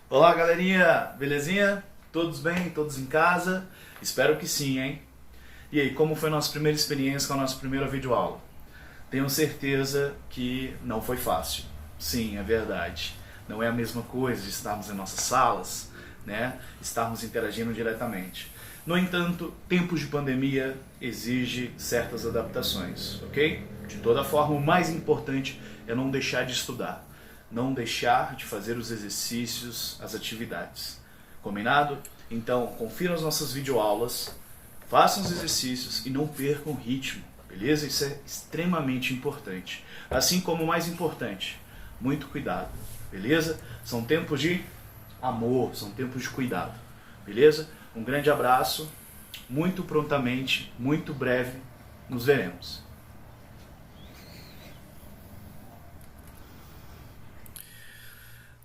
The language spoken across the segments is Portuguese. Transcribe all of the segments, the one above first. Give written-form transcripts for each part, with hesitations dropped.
Olá, galerinha, belezinha? Todos bem? Todos em casa? Espero que sim, hein? E aí, como foi a nossa primeira experiência com a nossa primeira videoaula? Tenho certeza que não foi fácil. Sim, é verdade. Não é a mesma coisa de estarmos em nossas salas, né? Estarmos interagindo diretamente. No entanto, tempos de pandemia exige certas adaptações, ok? De toda forma, o mais importante é não deixar de estudar, não deixar de fazer os exercícios, as atividades. Combinado? Então, confiram as nossas videoaulas, façam os exercícios e não percam o ritmo, beleza? Isso é extremamente importante. Assim como o mais importante, muito cuidado, beleza? São tempos de amor, são tempos de cuidado, beleza? Um grande abraço, muito prontamente, muito breve, nos veremos.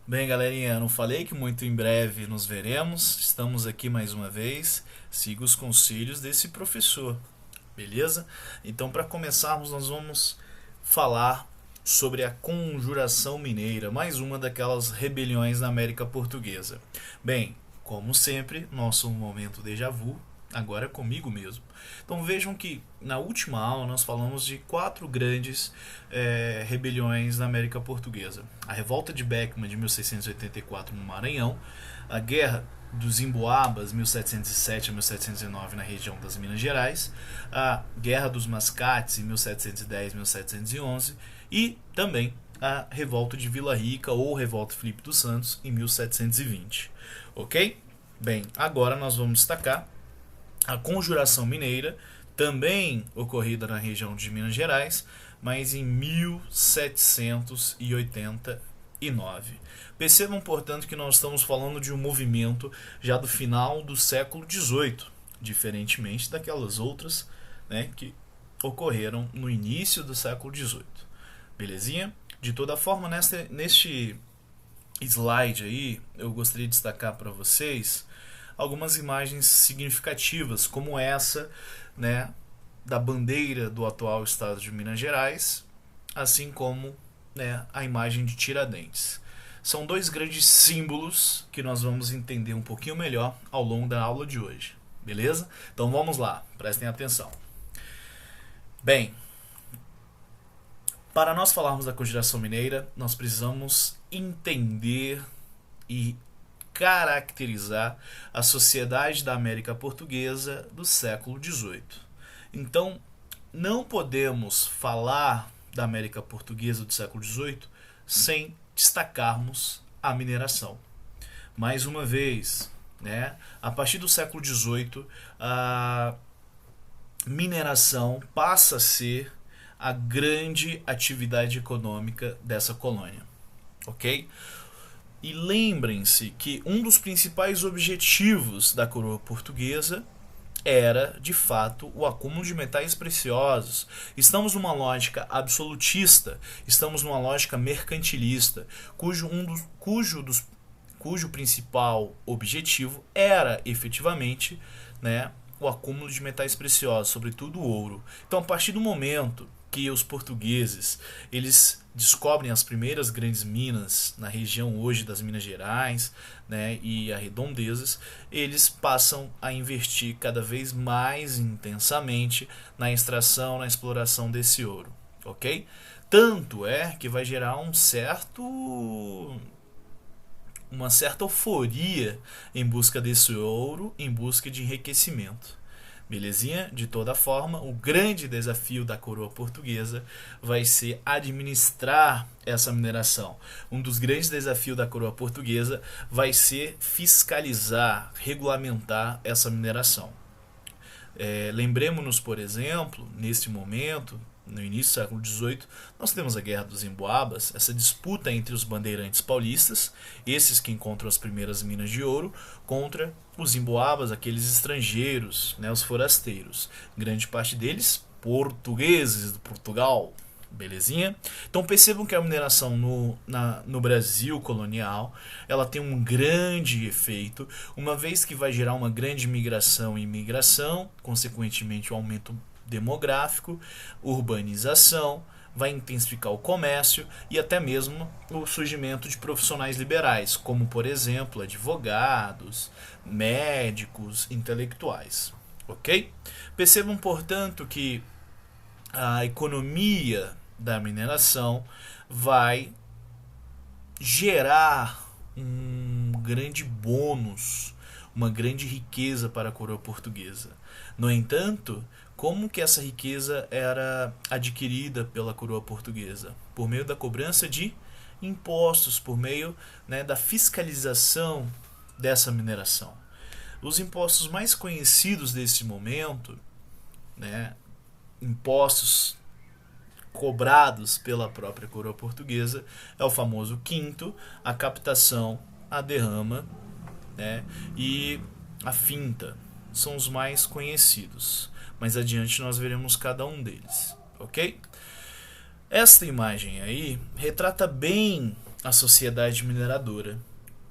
Bem, galerinha, não falei que muito em breve nos veremos. Estamos aqui mais uma vez. Siga os conselhos desse professor, beleza? Então, para começarmos, nós vamos falar sobre a Conjuração Mineira, mais uma daquelas rebeliões na América Portuguesa. Bem, como sempre, nosso momento déjà vu, agora é comigo mesmo. Então vejam que na última aula nós falamos de quatro grandes rebeliões na América Portuguesa: a Revolta de Beckman de 1684 no Maranhão, a Guerra dos Emboabas 1707 a 1709 na região das Minas Gerais, a Guerra dos Mascates em 1710 a 1711 e também a Revolta de Vila Rica ou Revolta Filipe dos Santos em 1720. Ok? Bem, agora nós vamos destacar a Conjuração Mineira, também ocorrida na região de Minas Gerais, mas em 1789. Percebam, portanto, que nós estamos falando de um movimento já do final do século XVIII, diferentemente daquelas outras, né, que ocorreram no início do século XVIII. Belezinha? De toda forma, neste slide aí, eu gostaria de destacar para vocês algumas imagens significativas, como essa, né, da bandeira do atual estado de Minas Gerais, assim como, né, a imagem de Tiradentes. São dois grandes símbolos que nós vamos entender um pouquinho melhor ao longo da aula de hoje, beleza? Então vamos lá, prestem atenção. Bem, para nós falarmos da Conjuração Mineira, nós precisamos entender e caracterizar a sociedade da América Portuguesa do século XVIII. Então, não podemos falar da América Portuguesa do século XVIII sem destacarmos a mineração. Mais uma vez, né, a partir do século XVIII, a mineração passa a ser a grande atividade econômica dessa colônia. Ok? E lembrem-se que um dos principais objetivos da coroa portuguesa era, de fato, o acúmulo de metais preciosos. Estamos numa lógica absolutista, estamos numa lógica mercantilista, cujo principal objetivo era, efetivamente, né, o acúmulo de metais preciosos, sobretudo o ouro. Então, a partir do momento que os portugueses eles descobrem as primeiras grandes minas na região hoje das Minas Gerais, né, e arredondezas, eles passam a investir cada vez mais intensamente na extração, na exploração desse ouro, ok? Tanto é que vai gerar uma certa euforia em busca desse ouro, em busca de enriquecimento. Belezinha? De toda forma, o grande desafio da coroa portuguesa vai ser administrar essa mineração. Um dos grandes desafios da coroa portuguesa vai ser fiscalizar, regulamentar essa mineração. Lembremos-nos, por exemplo, neste momento, no início do século XVIII, nós temos a Guerra dos Emboabas, essa disputa entre os bandeirantes paulistas, esses que encontram as primeiras minas de ouro, contra os emboabas, aqueles estrangeiros, né, os forasteiros. Grande parte deles portugueses, de Portugal. Belezinha? Então percebam que a mineração no Brasil colonial ela tem um grande efeito, uma vez que vai gerar uma grande migração e imigração, consequentemente um aumento demográfico, urbanização, vai intensificar o comércio e até mesmo o surgimento de profissionais liberais, como por exemplo advogados, médicos, intelectuais. Ok? Percebam, portanto, que a economia da mineração vai gerar um grande bônus, uma grande riqueza para a coroa portuguesa. No entanto, como que essa riqueza era adquirida pela coroa portuguesa? Por meio da cobrança de impostos, por meio, né, da fiscalização dessa mineração. Os impostos mais conhecidos desse momento, né, impostos cobrados pela própria coroa portuguesa, é o famoso quinto, a captação, a derrama, né, e a finta. São os mais conhecidos. Mais adiante nós veremos cada um deles, ok? Esta imagem aí retrata bem a sociedade mineradora.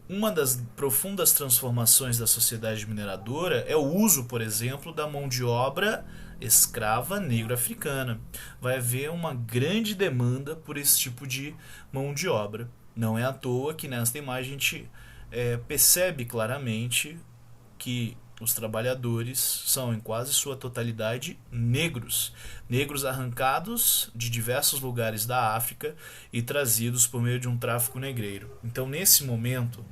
Uma das profundas transformações da sociedade mineradora é o uso, por exemplo, da mão de obra escrava negro-africana. Vai haver uma grande demanda por esse tipo de mão de obra. Não é à toa que nesta imagem a gente percebe claramente que os trabalhadores são, em quase sua totalidade, negros. Negros arrancados de diversos lugares da África e trazidos por meio de um tráfico negreiro. Então, nesse momento,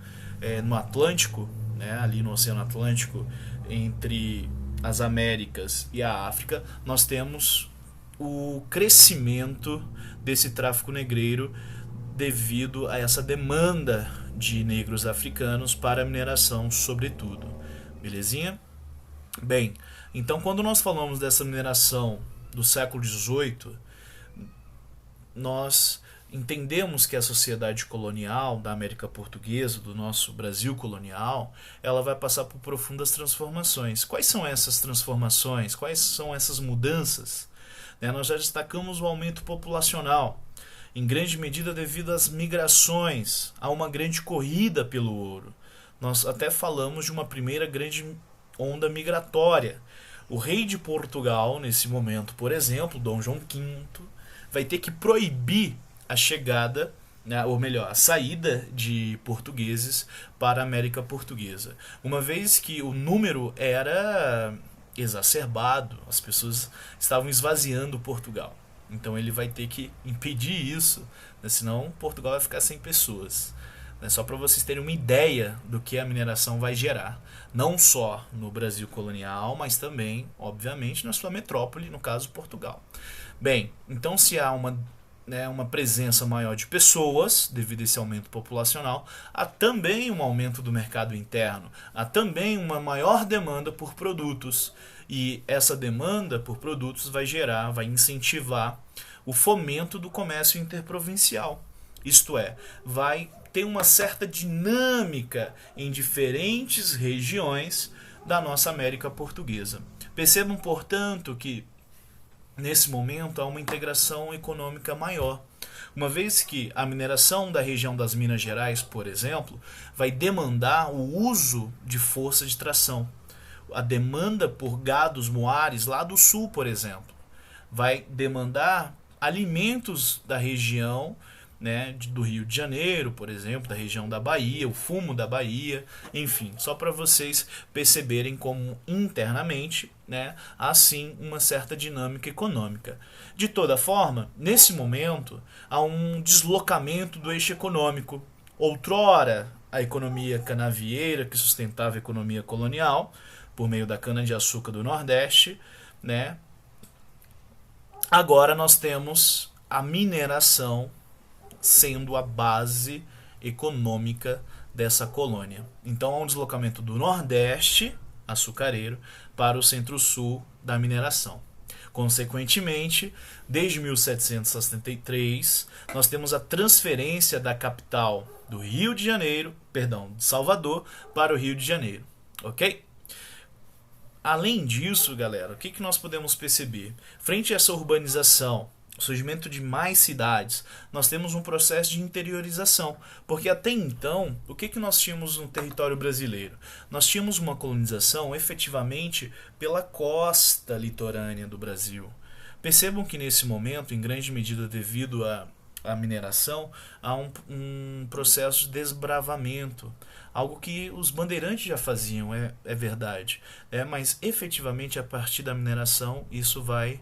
no Atlântico, né, ali no Oceano Atlântico, entre as Américas e a África, nós temos o crescimento desse tráfico negreiro devido a essa demanda de negros africanos para a mineração, sobretudo. Belezinha? Bem, então quando nós falamos dessa mineração do século XVIII, nós entendemos que a sociedade colonial da América Portuguesa, do nosso Brasil colonial, ela vai passar por profundas transformações. Quais são essas transformações? Quais são essas mudanças? Nós já destacamos o aumento populacional, em grande medida devido às migrações, a uma grande corrida pelo ouro. Nós até falamos de uma primeira grande onda migratória. O rei de Portugal, nesse momento, por exemplo, Dom João V, vai ter que proibir a chegada, né, ou melhor, a saída de portugueses para a América Portuguesa. Uma vez que o número era exacerbado, as pessoas estavam esvaziando Portugal. Então ele vai ter que impedir isso, né, senão Portugal vai ficar sem pessoas. Só para vocês terem uma ideia do que a mineração vai gerar, não só no Brasil colonial, mas também, obviamente, na sua metrópole, no caso Portugal. Bem, então se há uma presença maior de pessoas, devido a esse aumento populacional, há também um aumento do mercado interno, há também uma maior demanda por produtos, e essa demanda por produtos vai incentivar o fomento do comércio interprovincial. Isto é, vai ter uma certa dinâmica em diferentes regiões da nossa América Portuguesa. Percebam, portanto, que nesse momento há uma integração econômica maior, uma vez que a mineração da região das Minas Gerais, por exemplo, vai demandar o uso de força de tração. A demanda por gados moares lá do sul, por exemplo, vai demandar alimentos da região, né, do Rio de Janeiro, por exemplo, da região da Bahia, o fumo da Bahia, enfim, só para vocês perceberem como internamente, né, há sim uma certa dinâmica econômica. De toda forma, nesse momento, há um deslocamento do eixo econômico. Outrora, a economia canavieira, que sustentava a economia colonial, por meio da cana-de-açúcar do Nordeste, né, agora nós temos a mineração sendo a base econômica dessa colônia. Então há um deslocamento do Nordeste, açucareiro, para o Centro-Sul da mineração. Consequentemente, desde 1773, nós temos a transferência da capital do Rio de Janeiro, de Salvador, para o Rio de Janeiro. Ok? Além disso, galera, o que nós podemos perceber? Frente a essa urbanização, o surgimento de mais cidades, nós temos um processo de interiorização, porque até então, o que nós tínhamos no território brasileiro? Nós tínhamos uma colonização efetivamente pela costa litorânea do Brasil, Percebam que nesse momento, em grande medida devido à mineração, há um processo de desbravamento, algo que os bandeirantes já faziam, é verdade, mas efetivamente a partir da mineração isso vai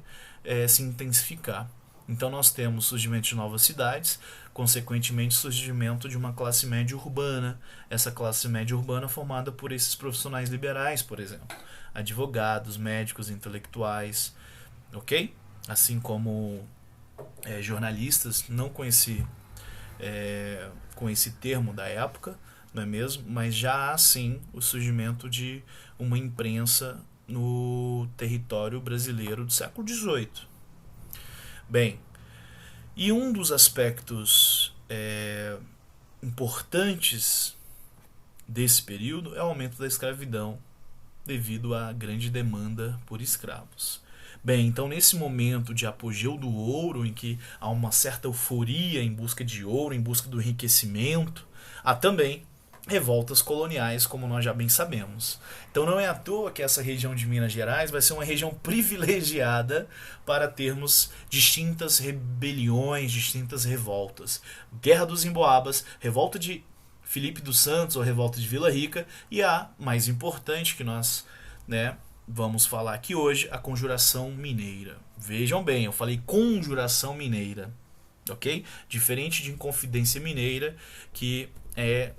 se intensificar. Então nós temos surgimento de novas cidades, consequentemente surgimento de uma classe média urbana, essa classe média urbana formada por esses profissionais liberais, por exemplo, advogados, médicos, intelectuais, ok? Assim como jornalistas, não com esse termo da época, não é mesmo? Mas já há sim o surgimento de uma imprensa no território brasileiro do século XVIII. Bem, e um dos aspectos importantes desse período é o aumento da escravidão devido à grande demanda por escravos. Bem, então nesse momento de apogeu do ouro, em que há uma certa euforia em busca de ouro, em busca do enriquecimento, há também revoltas coloniais, como nós já bem sabemos. Então não é à toa que essa região de Minas Gerais vai ser uma região privilegiada para termos distintas rebeliões, distintas revoltas. Guerra dos Emboabas, revolta de Filipe dos Santos ou revolta de Vila Rica, e a mais importante que nós vamos falar aqui hoje, a Conjuração Mineira. Vejam bem, eu falei Conjuração Mineira, ok? Diferente de Inconfidência Mineira, que é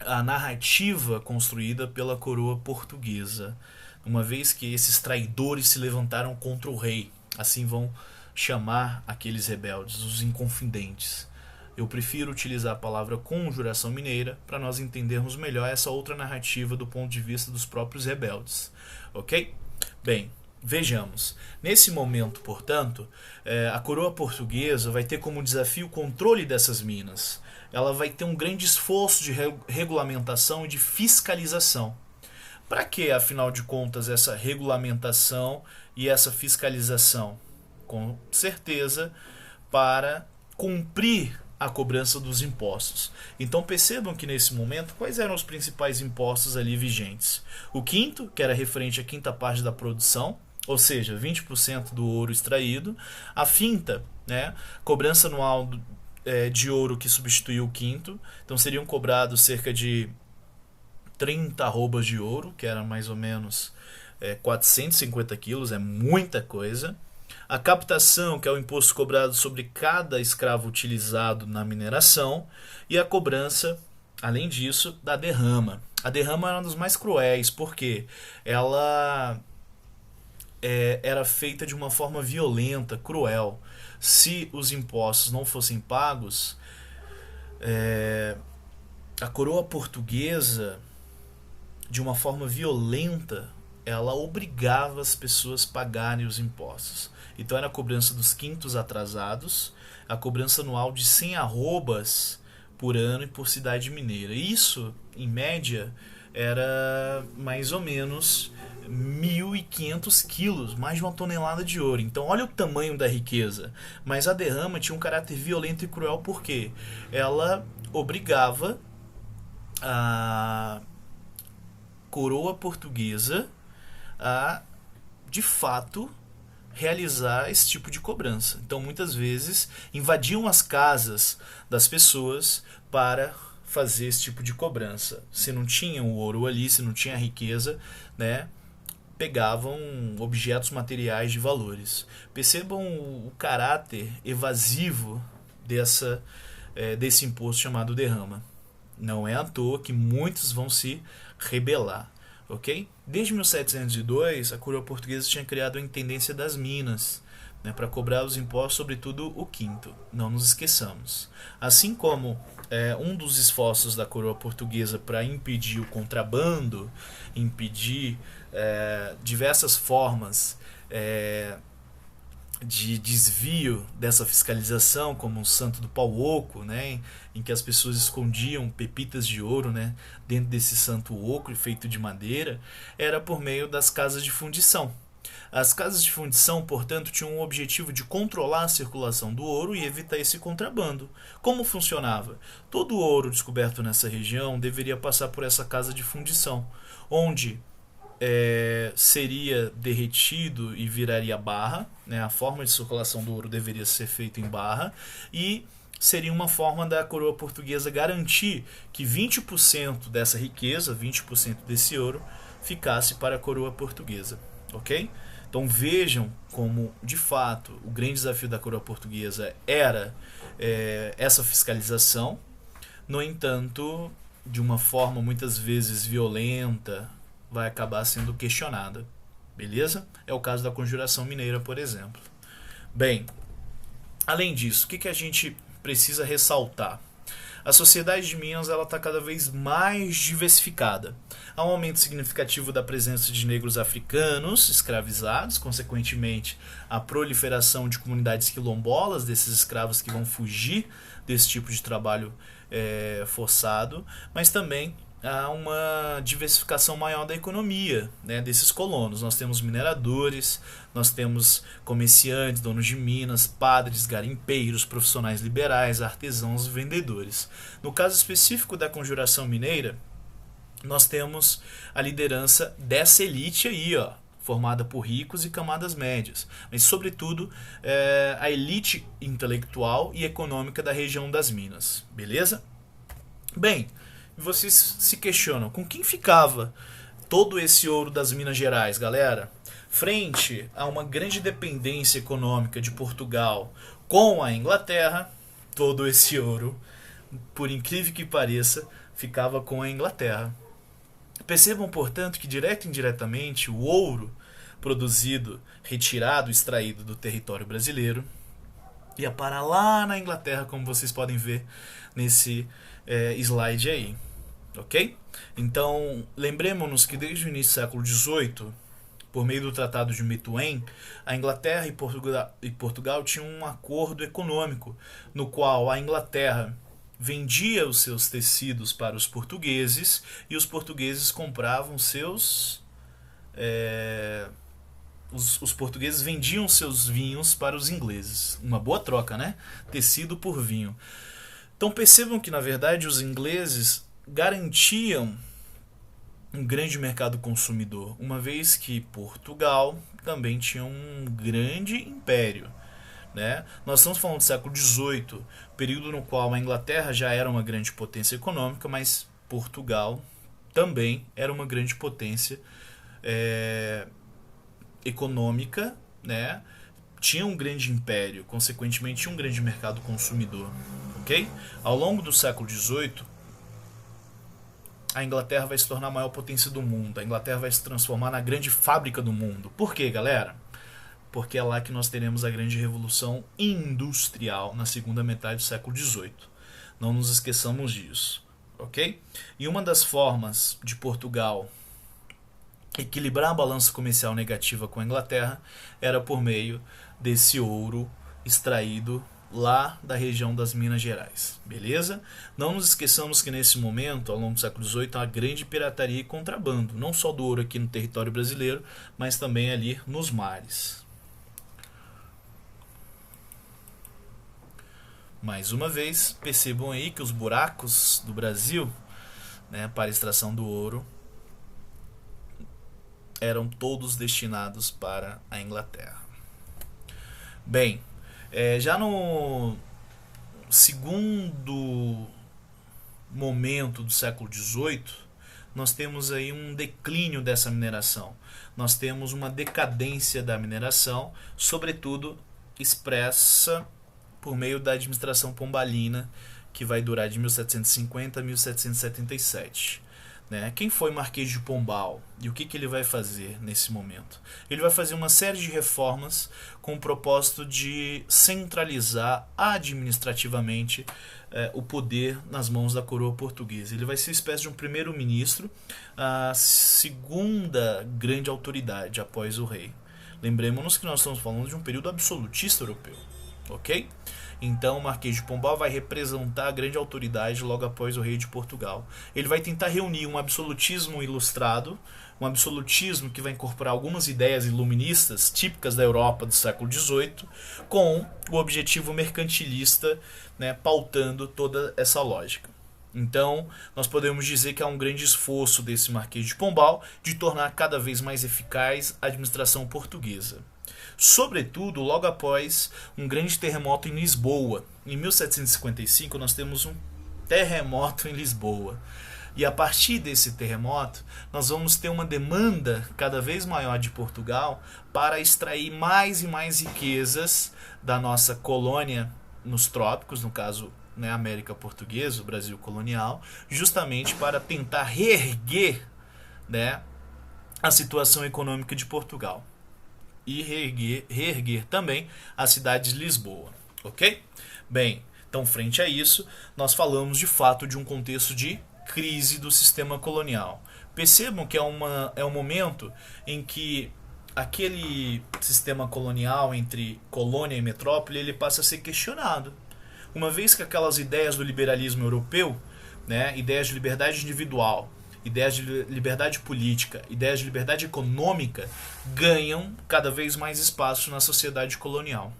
a narrativa construída pela coroa portuguesa, uma vez que esses traidores se levantaram contra o rei, assim vão chamar aqueles rebeldes, os inconfidentes. Eu prefiro utilizar a palavra Conjuração Mineira para nós entendermos melhor essa outra narrativa do ponto de vista dos próprios rebeldes, ok? Bem, vejamos. Nesse momento, portanto, a coroa portuguesa vai ter como desafio o controle dessas minas. Ela vai ter um grande esforço de regulamentação e de fiscalização. Para que, afinal de contas, essa regulamentação e essa fiscalização? Com certeza, para cumprir a cobrança dos impostos. Então percebam que nesse momento, quais eram os principais impostos ali vigentes? O quinto, que era referente à quinta parte da produção, ou seja, 20% do ouro extraído. A finta, cobrança anual de ouro que substituiu o quinto. Então seriam cobrados cerca de 30 arrobas de ouro, que era mais ou menos 450 quilos, é muita coisa. A captação, que é o imposto cobrado sobre cada escravo utilizado na mineração, e a cobrança, além disso, da derrama. A derrama era uma das mais cruéis, porque ela era feita de uma forma violenta, cruel. Se os impostos não fossem pagos, a coroa portuguesa, de uma forma violenta, ela obrigava as pessoas a pagarem os impostos. Então era a cobrança dos quintos atrasados, a cobrança anual de 100 arrobas por ano e por cidade mineira. Isso, em média, era mais ou menos 1.500 quilos, mais de uma tonelada de ouro. Então olha o tamanho da riqueza. Mas a derrama tinha um caráter violento e cruel porque ela obrigava a coroa portuguesa a, de fato, realizar esse tipo de cobrança. Então muitas vezes invadiam as casas das pessoas para fazer esse tipo de cobrança. Se não tinha o ouro ali, se não tinha a riqueza, pegavam objetos materiais de valores. Percebam o caráter evasivo desse imposto chamado derrama. Não é à toa que muitos vão se rebelar. Ok? Desde 1702, a coroa portuguesa tinha criado a Intendência das Minas, para cobrar os impostos, sobretudo o quinto. Não nos esqueçamos. Assim como um dos esforços da coroa portuguesa para impedir o contrabando, impedir diversas formas de desvio dessa fiscalização, como o Santo do Pau Oco, em que as pessoas escondiam pepitas de ouro dentro desse santo oco feito de madeira, era por meio das casas de fundição. As casas de fundição, portanto, tinham o objetivo de controlar a circulação do ouro e evitar esse contrabando. Como funcionava? Todo o ouro descoberto nessa região deveria passar por essa casa de fundição, onde seria derretido e viraria barra, né? A forma de circulação do ouro deveria ser feita em barra, e seria uma forma da coroa portuguesa garantir que 20% dessa riqueza, 20% desse ouro, ficasse para a coroa portuguesa, ok? Então vejam como, de fato, o grande desafio da coroa portuguesa era essa fiscalização. No entanto, de uma forma muitas vezes violenta, vai acabar sendo questionada, beleza? É o caso da Conjuração Mineira, por exemplo. Bem, além disso, o que a gente precisa ressaltar? A sociedade de Minas está cada vez mais diversificada. Há um aumento significativo da presença de negros africanos escravizados, consequentemente a proliferação de comunidades quilombolas, desses escravos que vão fugir desse tipo de trabalho forçado, mas também há uma diversificação maior da economia, né, desses colonos. Nós temos mineradores, nós temos comerciantes, donos de minas, padres, garimpeiros, profissionais liberais, artesãos e vendedores. No caso específico da Conjuração Mineira, nós temos a liderança dessa elite aí, ó, formada por ricos e camadas médias, mas sobretudo a elite intelectual e econômica da região das Minas, beleza? Bem, vocês se questionam, com quem ficava todo esse ouro das Minas Gerais, galera? Frente a uma grande dependência econômica de Portugal com a Inglaterra, todo esse ouro, por incrível que pareça, ficava com a Inglaterra. Percebam, portanto, que direto e indiretamente o ouro produzido, retirado, extraído do território brasileiro ia para lá na Inglaterra, como vocês podem ver nesse slide aí. Ok? Então, lembremos-nos que desde o início do século XVIII, por meio do Tratado de Methuen, a Inglaterra e Portugal tinham um acordo econômico, no qual a Inglaterra vendia os seus tecidos para os portugueses e os portugueses compravam os portugueses vendiam seus vinhos para os ingleses. Uma boa troca, né? Tecido por vinho. Então percebam que, na verdade, os ingleses garantiam um grande mercado consumidor, uma vez que Portugal também tinha um grande império, né? Nós estamos falando do século XVIII, período no qual a Inglaterra já era uma grande potência econômica, mas Portugal também era uma grande potência econômica, né? Tinha um grande império, consequentemente tinha um grande mercado consumidor, ok? Ao longo do século XVIII, a Inglaterra vai se tornar a maior potência do mundo. A Inglaterra vai se transformar na grande fábrica do mundo. Por quê, galera? Porque é lá que nós teremos a grande revolução industrial na segunda metade do século XVIII. Não nos esqueçamos disso, ok? E uma das formas de Portugal equilibrar a balança comercial negativa com a Inglaterra era por meio desse ouro extraído lá da região das Minas Gerais, beleza? Não nos esqueçamos que nesse momento, ao longo do século XVIII, há uma grande pirataria e contrabando, não só do ouro aqui no território brasileiro, mas também ali nos mares. Mais uma vez, percebam aí que os buracos do Brasil, né, para a extração do ouro eram todos destinados para a Inglaterra. Bem, já no segundo momento do século XVIII, nós temos aí um declínio dessa mineração. Nós temos uma decadência da mineração, sobretudo expressa por meio da administração pombalina, que vai durar de 1750 a 1777. Né? Quem foi Marquês de Pombal e o que ele vai fazer nesse momento? Ele vai fazer uma série de reformas com o propósito de centralizar administrativamente o poder nas mãos da coroa portuguesa. Ele vai ser uma espécie de um primeiro-ministro, a segunda grande autoridade após o rei. Lembremos-nos que nós estamos falando de um período absolutista europeu, ok? Então o Marquês de Pombal vai representar a grande autoridade logo após o rei de Portugal. Ele vai tentar reunir um absolutismo ilustrado, um absolutismo que vai incorporar algumas ideias iluministas típicas da Europa do século XVIII, com o objetivo mercantilista, né, pautando toda essa lógica. Então, nós podemos dizer que há um grande esforço desse Marquês de Pombal de tornar cada vez mais eficaz a administração portuguesa. Sobretudo, logo após um grande terremoto em Lisboa. Em 1755, nós temos um terremoto em Lisboa. E a partir desse terremoto, nós vamos ter uma demanda cada vez maior de Portugal para extrair mais e mais riquezas da nossa colônia nos trópicos, no caso, né, América Portuguesa, o Brasil colonial, justamente para tentar reerguer, né, a situação econômica de Portugal e reerguer também a cidade de Lisboa, ok? Bem, então frente a isso, nós falamos de fato de um contexto de crise do sistema colonial. Percebam que é um momento em que aquele sistema colonial entre colônia e metrópole ele passa a ser questionado. Uma vez que aquelas ideias do liberalismo europeu, né, ideias de liberdade individual, ideias de liberdade política, ideias de liberdade econômica, ganham cada vez mais espaço na sociedade colonial.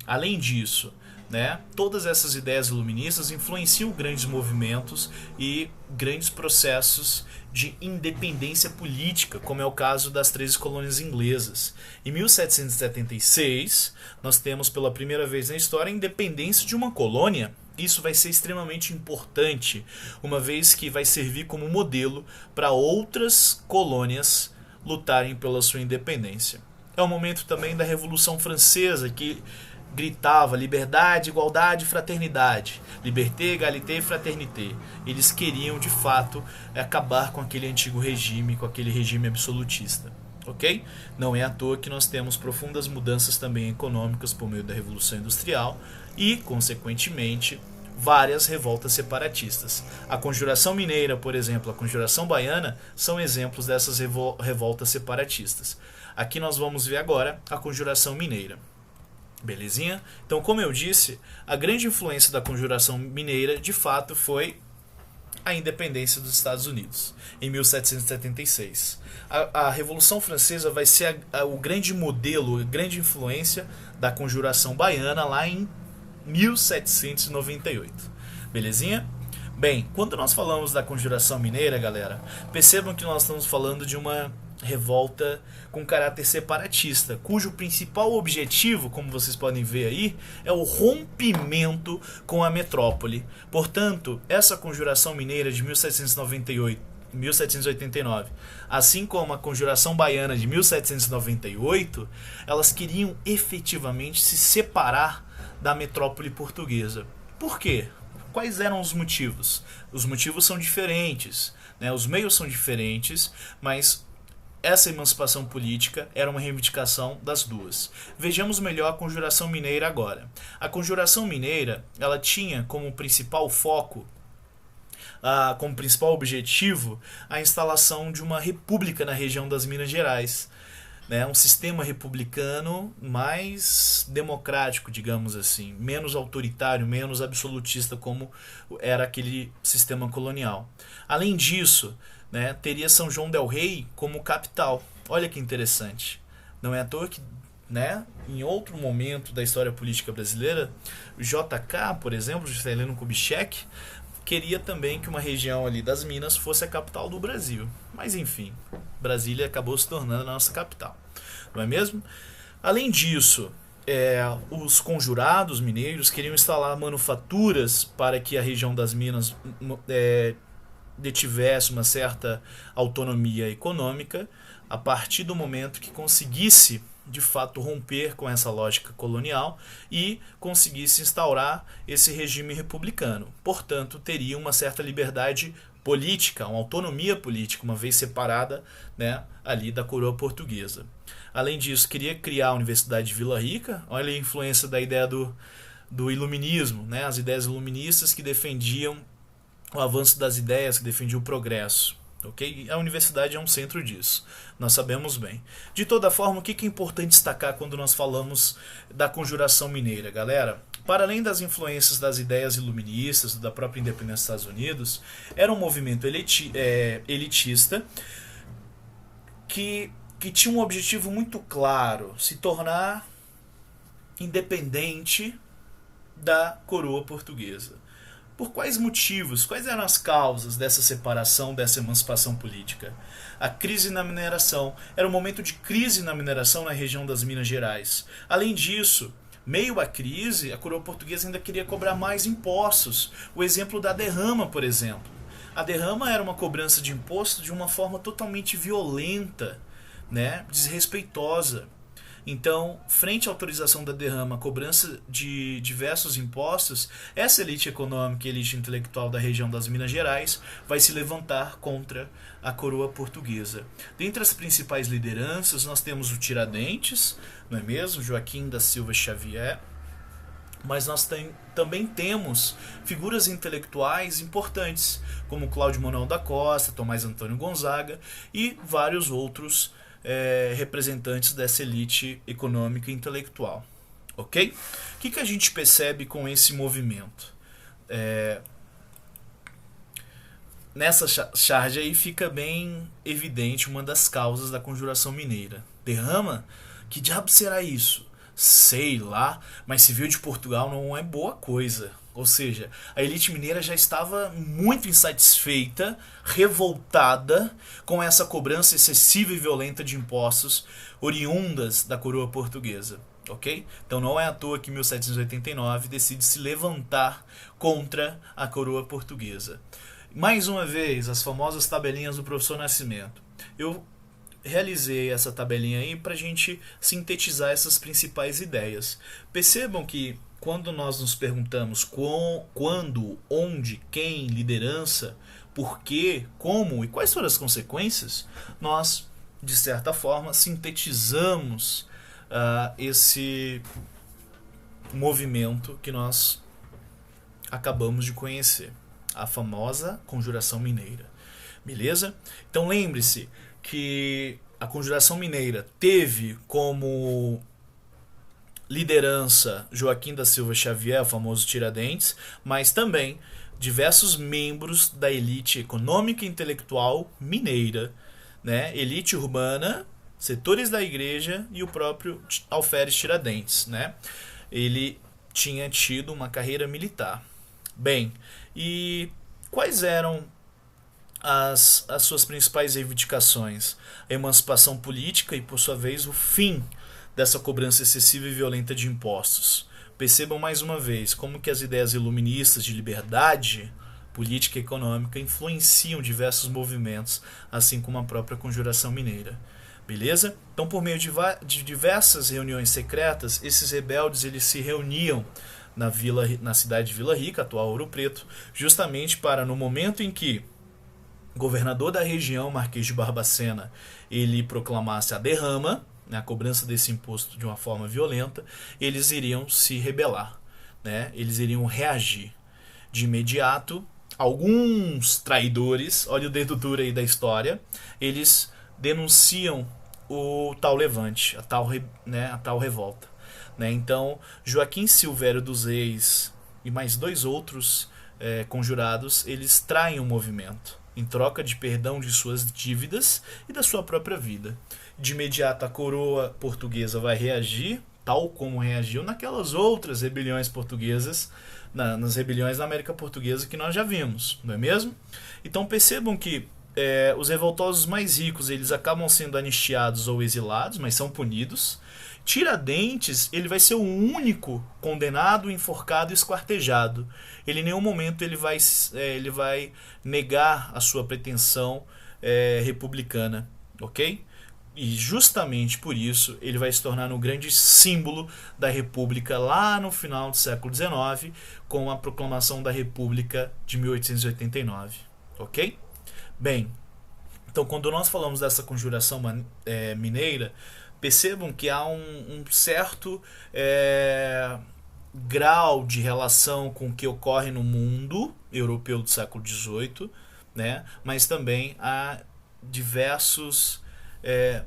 Além disso, né, todas essas ideias iluministas influenciam grandes movimentos e grandes processos de independência política, como é o caso das 13 colônias inglesas. Em 1776, nós temos pela primeira vez na história a independência de uma colônia. Isso vai ser extremamente importante, uma vez que vai servir como modelo para outras colônias lutarem pela sua independência. É o momento também da Revolução Francesa, que gritava liberdade, igualdade e fraternidade. Liberté, égalité, fraternité. Eles queriam, de fato, acabar com aquele antigo regime, com aquele regime absolutista. Ok? Não é à toa que nós temos profundas mudanças também econômicas por meio da Revolução Industrial e, consequentemente, várias revoltas separatistas. A Conjuração Mineira, por exemplo, a Conjuração Baiana, são exemplos dessas revoltas separatistas. Aqui nós vamos ver agora a Conjuração Mineira. Belezinha? Então, como eu disse, a grande influência da Conjuração Mineira, de fato, foi a independência dos Estados Unidos, em 1776. A Revolução Francesa vai ser o grande modelo, a grande influência da Conjuração Baiana lá em 1798. Belezinha? Bem, quando nós falamos da Conjuração Mineira, galera, percebam que nós estamos falando de uma revolta com caráter separatista, cujo principal objetivo, como vocês podem ver aí, é o rompimento com a metrópole. Portanto, essa Conjuração Mineira de 1789, assim como a Conjuração Baiana de 1798, elas queriam efetivamente se separar da metrópole portuguesa. Por quê? Quais eram os motivos? Os motivos são diferentes, né? Os meios são diferentes, mas essa emancipação política era uma reivindicação das duas. Vejamos melhor a Conjuração Mineira agora. A Conjuração Mineira, ela tinha como principal foco, como principal objetivo, a instalação de uma república na região das Minas Gerais. Né, um sistema republicano mais democrático, digamos assim, menos autoritário, menos absolutista como era aquele sistema colonial. Além disso, né, teria São João del Rei como capital. Olha que interessante. Não é à toa que, né, em outro momento da história política brasileira, o JK, por exemplo, Juscelino Kubitschek, queria também que uma região ali das Minas fosse a capital do Brasil. Mas enfim, Brasília acabou se tornando a nossa capital. Não é mesmo? Além disso, os conjurados mineiros queriam instalar manufaturas para que a região das Minas detivesse uma certa autonomia econômica a partir do momento que conseguisse de fato romper com essa lógica colonial e conseguisse instaurar esse regime republicano. Portanto, teria uma certa liberdade política, uma autonomia política, uma vez separada, né, ali da coroa portuguesa. Além disso, queria criar a Universidade de Vila Rica. Olha a influência da ideia do iluminismo, né, as ideias iluministas que defendiam o avanço das ideias, que defendiam o progresso. Okay? A universidade é um centro disso, nós sabemos bem. De toda forma, o que é importante destacar quando nós falamos da Conjuração Mineira, galera? Para além das influências das ideias iluministas, da própria independência dos Estados Unidos, era um movimento elitista que tinha um objetivo muito claro: se tornar independente da coroa portuguesa. Por quais motivos? Quais eram as causas dessa separação, dessa emancipação política? A crise na mineração. Era um momento de crise na mineração na região das Minas Gerais. Além disso, meio à crise, a coroa portuguesa ainda queria cobrar mais impostos. O exemplo da derrama, por exemplo. A derrama era uma cobrança de imposto de uma forma totalmente violenta, né? Desrespeitosa. Então, frente à autorização da derrama, a cobrança de diversos impostos, essa elite econômica e elite intelectual da região das Minas Gerais vai se levantar contra a coroa portuguesa. Dentre as principais lideranças, nós temos o Tiradentes, não é mesmo? Joaquim da Silva Xavier. Mas nós também temos figuras intelectuais importantes, como Cláudio Manuel da Costa, Tomás Antônio Gonzaga e vários outros representantes dessa elite econômica e intelectual. Ok? O que a gente percebe com esse movimento? Nessa charge aí fica bem evidente uma das causas da Conjuração Mineira. Derrama? Que diabo será isso? Sei lá, mas se veio de Portugal não é boa coisa. Ou seja, a elite mineira já estava muito insatisfeita, revoltada com essa cobrança excessiva e violenta de impostos oriundas da coroa portuguesa. Ok? Então não é à toa que em 1789 decide se levantar contra a coroa portuguesa. Mais uma vez, as famosas tabelinhas do professor Nascimento. Eu realizei essa tabelinha aí para a gente sintetizar essas principais ideias. Percebam que quando nós nos perguntamos quando, onde, quem, liderança, por quê, como e quais foram as consequências, nós, de certa forma, sintetizamos esse movimento que nós acabamos de conhecer, a famosa Conjuração Mineira. Beleza? Então lembre-se que a Conjuração Mineira teve como liderança Joaquim da Silva Xavier, o famoso Tiradentes, mas também diversos membros da elite econômica e intelectual mineira, né? Elite urbana, setores da igreja e o próprio Alferes Tiradentes, né? Ele tinha tido uma carreira militar. Bem, e quais eram as suas principais reivindicações? A emancipação política e, por sua vez, o fim dessa cobrança excessiva e violenta de impostos. Percebam mais uma vez como que as ideias iluministas de liberdade política e econômica influenciam diversos movimentos, assim como a própria Conjuração Mineira. Beleza? Então, por meio de diversas reuniões secretas, esses rebeldes eles se reuniam na cidade de Vila Rica, atual Ouro Preto, justamente para, no momento em que o governador da região, Marquês de Barbacena, ele proclamasse a derrama, a cobrança desse imposto de uma forma violenta, eles iriam se rebelar, né? Eles iriam reagir. De imediato, alguns traidores, olha o dedo duro aí da história, eles denunciam o tal levante, a tal revolta. Né? Então, Joaquim Silvério dos Reis e mais dois outros conjurados, eles traem o movimento, em troca de perdão de suas dívidas e da sua própria vida. De imediato a coroa portuguesa vai reagir, tal como reagiu naquelas outras rebeliões portuguesas, nas rebeliões da América Portuguesa que nós já vimos, não é mesmo? Então percebam que os revoltosos mais ricos eles acabam sendo anistiados ou exilados, mas são punidos. Tiradentes, ele vai ser o único condenado, enforcado e esquartejado. Ele em nenhum momento ele vai negar a sua pretensão republicana, ok? E justamente por isso ele vai se tornar um grande símbolo da República lá no final do século XIX, com a proclamação da República de 1889, ok? Bem, então quando nós falamos dessa Conjuração Mineira, percebam que há um certo grau de relação com o que ocorre no mundo europeu do século XVIII, né? Mas também há diversos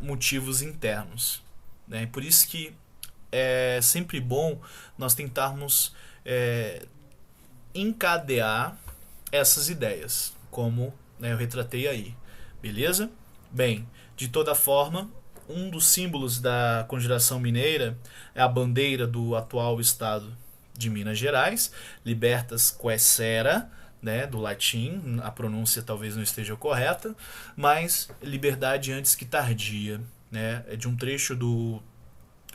motivos internos, né? Por isso que é sempre bom nós tentarmos encadear essas ideias, como eu retratei aí, beleza? Bem, de toda forma, um dos símbolos da Conjuração Mineira é a bandeira do atual estado de Minas Gerais, libertas quaesera, né, do latim, a pronúncia talvez não esteja correta, mas liberdade antes que tardia, né, é de um trecho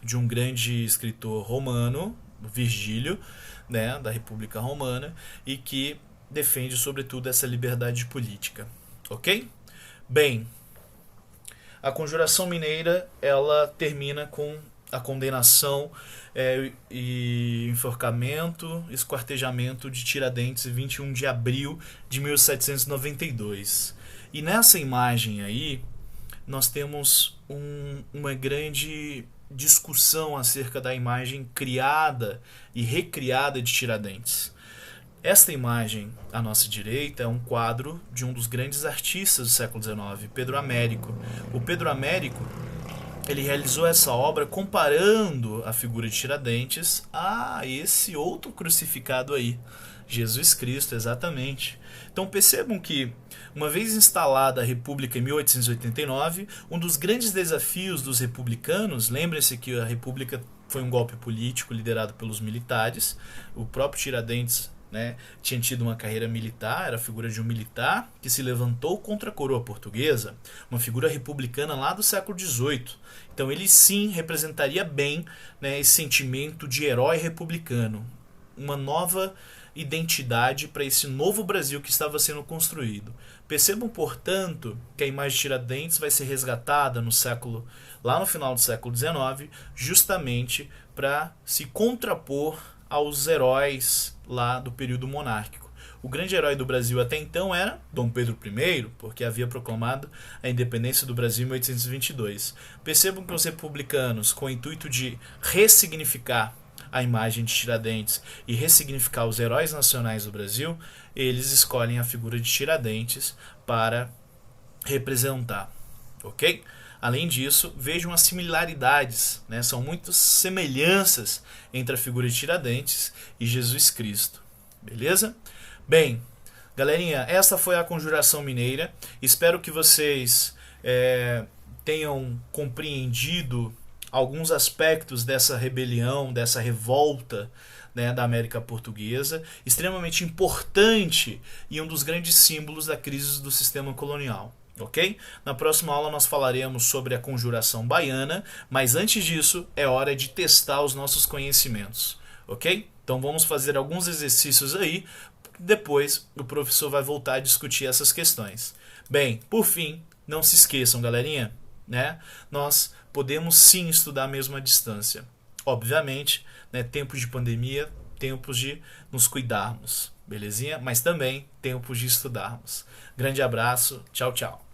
de um grande escritor romano, Virgílio, né, da República Romana, e que defende sobretudo essa liberdade política, ok? Bem, a Conjuração Mineira ela termina com a condenação e enforcamento, esquartejamento de Tiradentes em 21 de abril de 1792. E nessa imagem aí, nós temos uma grande discussão acerca da imagem criada e recriada de Tiradentes. Esta imagem, à nossa direita, é um quadro de um dos grandes artistas do século XIX, Pedro Américo. O Pedro Américo ele realizou essa obra comparando a figura de Tiradentes a esse outro crucificado aí, Jesus Cristo, exatamente. Então percebam que, uma vez instalada a República em 1889, um dos grandes desafios dos republicanos, lembrem-se que a República foi um golpe político liderado pelos militares, o próprio Tiradentes, né, tinha tido uma carreira militar, era a figura de um militar que se levantou contra a coroa portuguesa, uma figura republicana lá do século XVIII. Então ele sim representaria bem, né, esse sentimento de herói republicano, uma nova identidade para esse novo Brasil que estava sendo construído. Percebam, portanto, que a imagem de Tiradentes vai ser resgatada lá no final do século XIX, justamente para se contrapor aos heróis lá do período monárquico. O grande herói do Brasil até então era Dom Pedro I, porque havia proclamado a independência do Brasil em 1822. Percebam que os republicanos, com o intuito de ressignificar a imagem de Tiradentes e ressignificar os heróis nacionais do Brasil, eles escolhem a figura de Tiradentes para representar, ok? Além disso, vejam as similaridades, né? São muitas semelhanças entre a figura de Tiradentes e Jesus Cristo. Beleza? Bem, galerinha, essa foi a Conjuração Mineira. Espero que vocês tenham compreendido alguns aspectos dessa rebelião, dessa revolta, né, da América Portuguesa, extremamente importante e um dos grandes símbolos da crise do sistema colonial. Ok? Na próxima aula nós falaremos sobre a Conjuração Baiana, mas antes disso é hora de testar os nossos conhecimentos. Ok? Então vamos fazer alguns exercícios aí, depois o professor vai voltar a discutir essas questões. Bem, por fim, não se esqueçam, galerinha, né? Nós podemos sim estudar mesmo à distância. Obviamente, né, tempos de pandemia, tempos de nos cuidarmos, belezinha? Mas também tempos de estudarmos. Grande abraço, tchau, tchau.